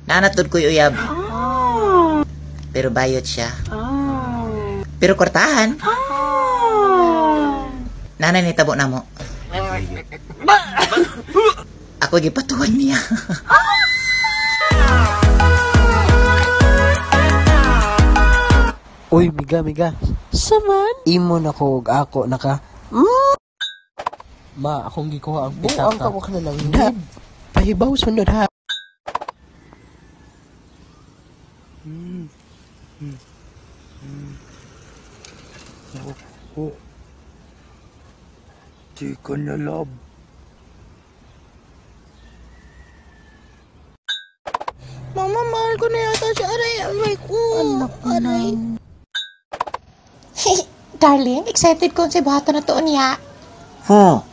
Nanatod ko'y uyab. Pero bayot siya. Pero kwartahan. Nanay ni tabo na mo. Ako gipatuhan niya. Uy, miga. Saman? Imo na ko ako naka. Ma, akong gikuha ang pitaka. Buang ka mo ka na lang. Pahibaw sunod ha. Di ka na love. Mama, mahal ko na yata si Aray. Aray ko. Aray. Hey, darling, excited ko sa buhaton na to niya.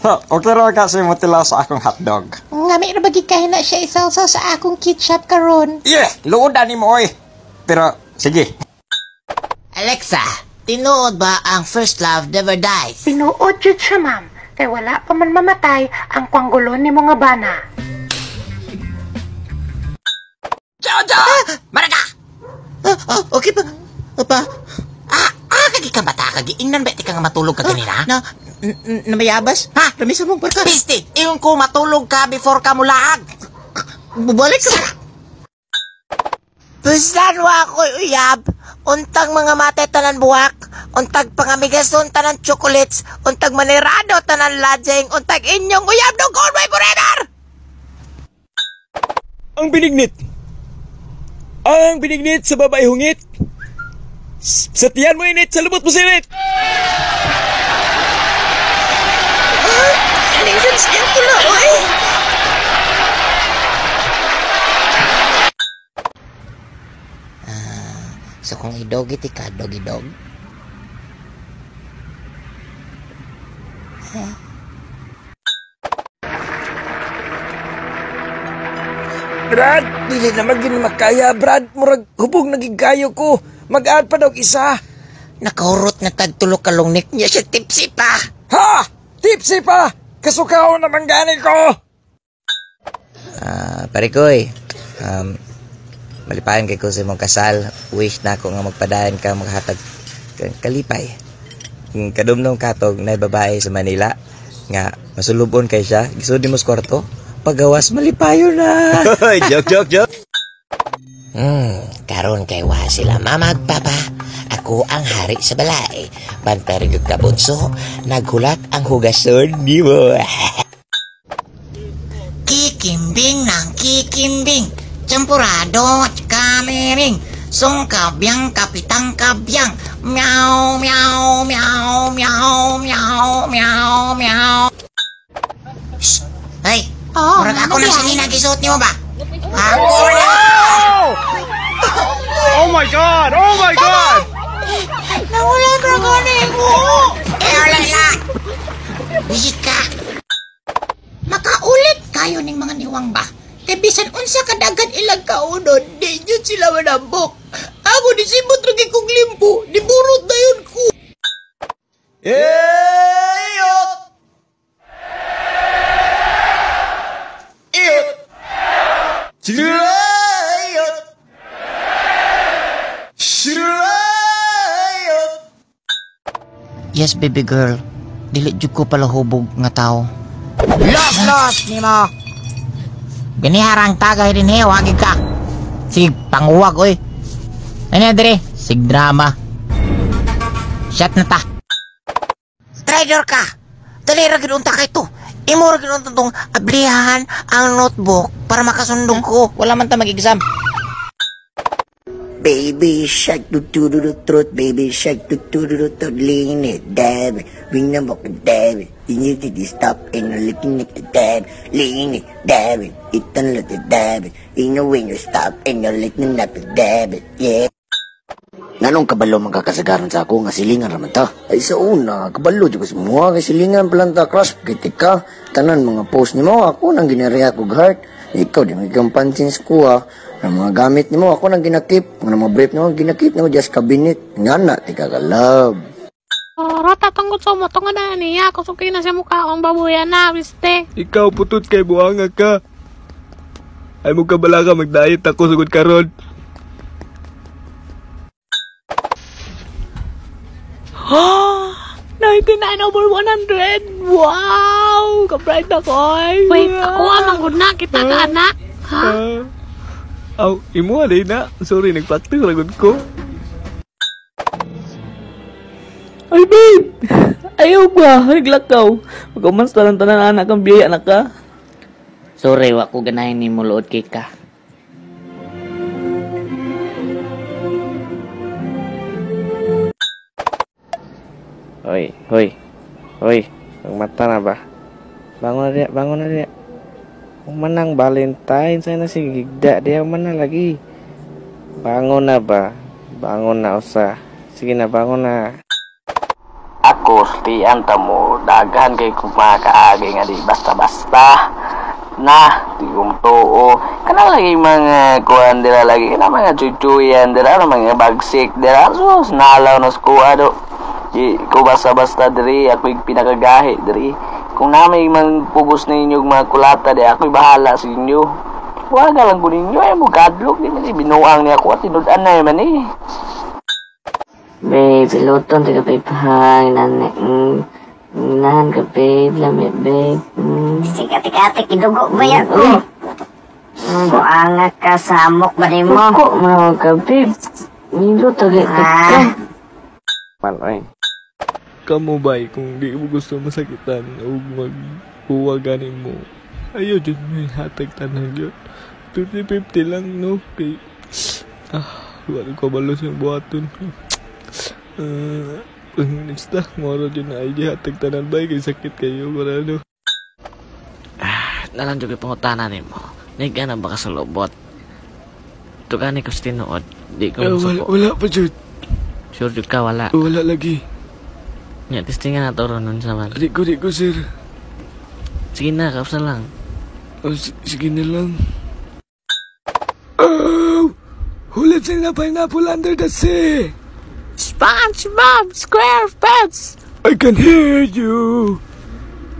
Okay ra kasi mo tila sa akong hotdog. Nga may nabagi kayo na siya isalsaw sa akong ketchup karon. Yeah, luodan ni mo oy. Pero, sige. Alexa, tinuod ba ang first love never dies? Pinuod jud siya, ma'am. Kay wala pa man mamatay ang kwanggulon ni mga bana. Jojo! Maraga! Okay pa. Apa? Kagi ka bata, kagi. Ingnan ba ka nga matulog ka ganina? Na mayabas? Ha? Ramisa mong barka. Pisti, iyon ko matulog ka before ka mulaag. Bubalik ka. Puslan mo ako, uyab. Untang mga mate tanan buwak. Untag pangamigason tanan chocolates. Untag manirado tanan lajeng. Untag inyong uyab no gold way forever! Ang binignit! Ang binignit sa babae hungit! Sa tiyan mo init, sa lubot mo sinit! Nagsansyan ko na, oy! So kung idogi ti ka, dog-idog? Brad, dili na maging makaya, Brad. Murag hubog nagigayo ko. Mag-add pa daw isa. Nakahurot na tagtulog kalungnik niya siya tipsy pa. Ha! Tipsy pa! Kasukaw na manggani ko! Pare koy, malipayan kay ko sa mong kasal. Wish na ako nga magpadayan ka maghatag kalipay. Kadumnong katog na babae sa Manila nga masulubon kay siya. Gisudi mo sa kwarto. Pagawas malipayo na. Joke. Karon kay wa sila mamagpapa. Ako ang hari sa balay. Bantarig ka bunso, naghulat ang hugason ni mo. Kikimbing ng kikimbing, champurado at kamiring, sungkabyang kapitang kabyang, meow meow meow meow meow meow meow. Shh! Hey! Murag ako nang sangina gisuot ni mo ba? Ako na! Oh my God! Oh my God! Nawala ka ganing mo! Wala na! Visit ka! Makaulit kayo ning mga niwang ba? Kaya bisan unsa kadagan ilang kaunod, di yun sila manambok. Ako di simot lagi kong limpo, di burot na yun ko. Iyot! Iyot! Iyot! Iyot! Yes, baby girl. Dili jud ko pala hubog nga tao. Los ni mo. Giniharang tagay din he, wagig ka. Sige, panguwag, oy. Ano dire? Sig drama. Shut na ta. Trader ka. Dali ra gidunta kay to. Imo ra gidunta tong ablihan ang notebook para makasundong ko. Wala man ta mag-exam. Baby shark do do do do trot, baby shark do do do do trot, lean it, dab, bring them up and dab it. You need to stop and looking at the dab, lean it, dab it, it don't let it dab it. You know when you stop and you're looking at the dab it, yeah. Nanong kabalo magkakasagaran sa ako nga silingan raman ta? Ay sa una, kabalo di ko semua kay silingan planta crush kritika tanan mga post nimo ako nang ginariya ko heart. Ikaw di may kang pansin ko ang mga gamit nimo ako nang ginakip, ang mga brief nimo ginakip nimo just cabinet. Ngana ti ka love. Rata tungkol sa mo tungo na niya ako sukay na sa mukha ang babuyan na, wiste. Ikaw putut kay buanga ka. Ay mo ka bala ka mag-diet ako sugod karon. 99/100! Wow! Ka-bright ako ay! Wait, ako amang na kita ka anak! Ha? Aw, imo alay na. Sorry, nag-practice ragod ko. Ay, babe! Ayaw ba? Naglakaw. Magkamans tanan-tanan anak kang biyaya anak ka. Sorry, wa ko ganahin ni mo load kay ka. Hoy, hoy. Hoy, mata na ba? Bangun na dia. Menang Valentine saya nasi gigda dia mana lagi. Bangun na ba? Bangun na usah. Sige na, bangun na. Ako, tiyan tamo, daghan kay kumakaagi nga di basta-basta. Nah, di tuo. Kana lagi mga kuan dira lagi, kana mga cucuyan dira, mga bagsik dira. Sus, nalaw na skuha do. Di ko basta-basta diri, ako yung pinakagahi diri. Kung na may magpugos na inyong mga kulata, di ako'y bahala sa inyo. Huwag lang ko ninyo, ay mo gadlok, di man binuang niya ako at tinudan na yaman eh. Babe, piloton, taga pipahang, nahan ka, babe, lamit, babe. Tika, kidugo ba yan? Buanga ka, samok ba rin mo? Buko, manawag ka, babe. Milo, tagay ka. Manoy. Kamu bay, kung di mo gusto masakitan o maghuwaganin mo, ayaw dyan may hatag tanang yun. 50-50 lang, no? Kay, wala ko balos yung buhaton. Next na, moro dyan na ay hatag tanan bay, kay sakit kayo, para ano. Nalang juga pangutanan ni mo. Naiga na ba ka sa lobot? Tukani ko sa tinuod. Di ko Wala pa, Jud. Sure jud ka, wala. Wala lagi. Nya, testingan na to ron naman. Di ko, sir. Sige na, kapsa lang. Sige na lang. Oh! Who lives in a pineapple under the sea? SpongeBob SquarePants! I can hear you.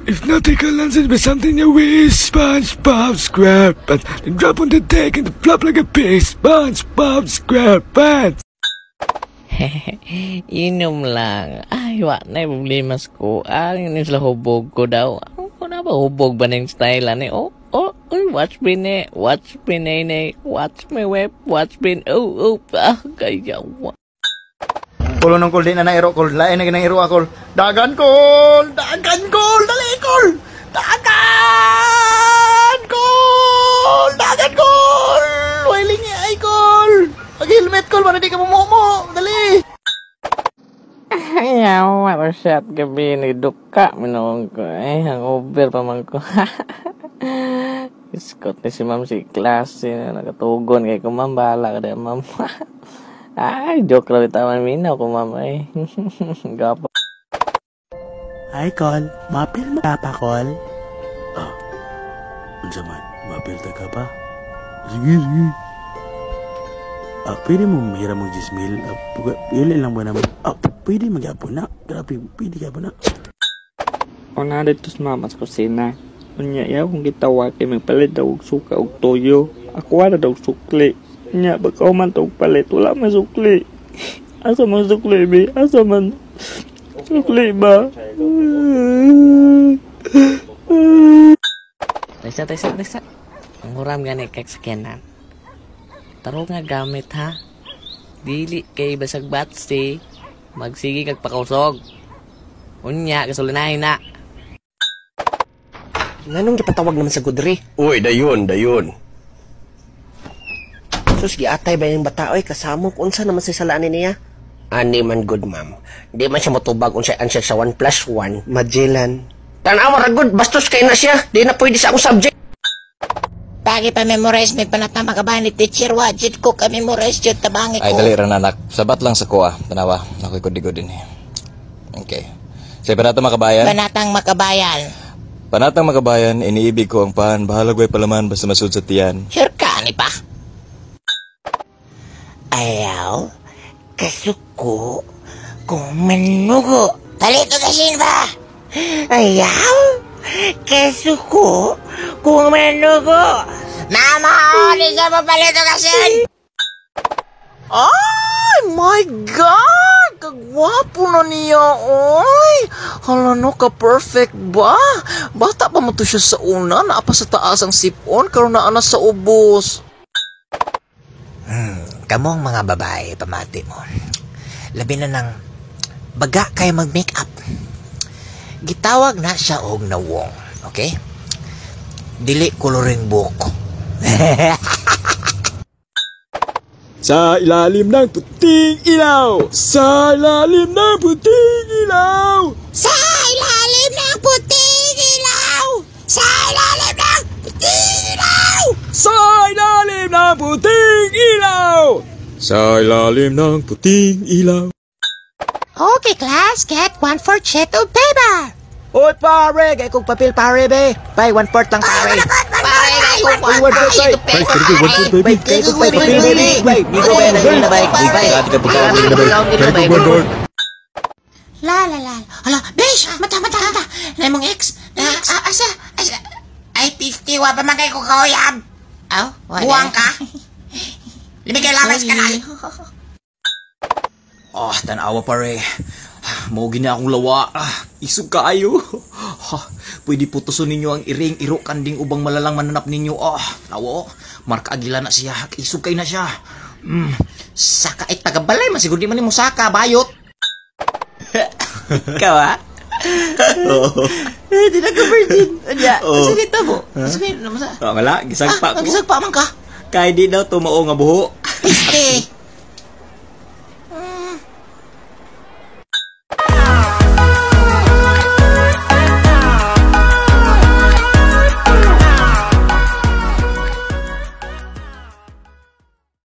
If nautical lances be something you wish, SpongeBob SquarePants, then drop on the deck and flop like a pig, SpongeBob SquarePants. Inom lang. Ay, wak na problema ko. Inom sila hubog ko daw. Ako na ba hubog ba ng style ani? Watch me ne. Watch me ne. Watch me web. Watch me. Kaya wa. Kulo ng kol di na nairo kol. Lain na ginang iro akol. Dagan kol! Dagan kol! Dali kol! Dagan kol! Dagan kol! Wailing ay kol! Pag-helmet kol, para di ka mumumo! Dali! Ayaw, marusyat gabi. Nagduka. Minawang ko. Hangover pa man ko. Iskot ni si ma'am si klase. Nakatugon kay ko ma'am. Bahala ka din ma'am. Ay, joke lang itaman minaw ko ma'am. Ay, gapo. Ay, Col. Mapil mo ka pa, Col? Unsa man, mapil ta ka pa? Sige. Pwede mo mahira mong 10,000. Pili lang ba naman? Pwede magyapon na. Grabe, pwede ka po na. Una dito sa mama sa kusina. Unya, yaw kung gitawa kay magpalit daw og suka og toyo. Ako na daw sukli. Unya, baka man tawag palit. Wala man sukli. Asa man sukli, be? Asa man sukli ba? Tesa. Ang huram gani kay sakyanan. Taro nga gamit ha. Dili kay basag batsi. Magsigi kag pakausog. Unya, kasulinahin na. Nganong gipatawag naman sa gudri? Uy, dayon. Sus, giatay ba yung bata? Oy, kasamok. Unsa naman sa salanin niya? Ani man good, ma'am. Di man siya matubag kung siya answer sa 1+1. Magellan. Tanaw ra good, bastos kay na siya. Di na pwede sa akong subject. Pagi pa memorize, may panata makabahan ni teacher. Wajid ko ka memorize yun, tabangi ko. Ay, dali rin anak. Sabat lang sa kuha. Tanawa, ako'y kundi-kundi ni. Okay. Sa panatang makabayan? Panatang makabayan. Panatang makabayan, iniibig ko ang pahan. Bahalag way palaman basta masud sa tiyan. Sure ka, ni pa? Ayaw, kasuko, kung manugo. Talito kasin ba? Ayaw, kasuko, kung manugo. Namahon sa papalito kasi! Ay, my God! Kagwapo na niya, oy! Hala no, ka-perfect ba? Bata pa mo to siya sa una, naapa sa taas ang sipon, karon na anas sa ubos. Kamong mga babae, pamati mo. Labi na ng baga kay mag-makeup. Gitawag na siya og nawong, okay? Dili coloring book. Sa ilalim ng puting ilaw! Sa ilalim ng puting ilaw! Sa ilalim ng puting ilaw! Sa ilalim ng puting ilaw! Sa ilalim ng puting ilaw! Sa ilalim ng puting ilaw. Okay, class, get 1/4 sheet of paper. Oy, pare, gay kong papel, pare, be. Bay, 1/4 lang, pare. Pare, gay kong Bay, 1/4, bay. Bay, gay kong papel, bay. Bay, dito, bay, lagi na, bay. Bay, La. Hala, besh, mata. Na mong ex. Asa. Ay, 50, wa pa man kay ko kauyab. Aw, buwang ka. Limigay lamas ka na. Tanawa, pare. Maugi na akong lawa. Isog kaayo. Pwede putuson ninyo ang iring, iro, kanding, ubang malalang mananap ninyo. Nawo, marka agila na siya. Isog kayo na siya. Saka ay tagabalay, masiguro di man mo saka, bayot. Ikaw, ha? Oo. Di na ka virgin. Anya, salita mo. Sabihin naman sa... Wala, gisagpa ko. Gisagpa man ka. Kaya di daw tumao nga buho. Piste.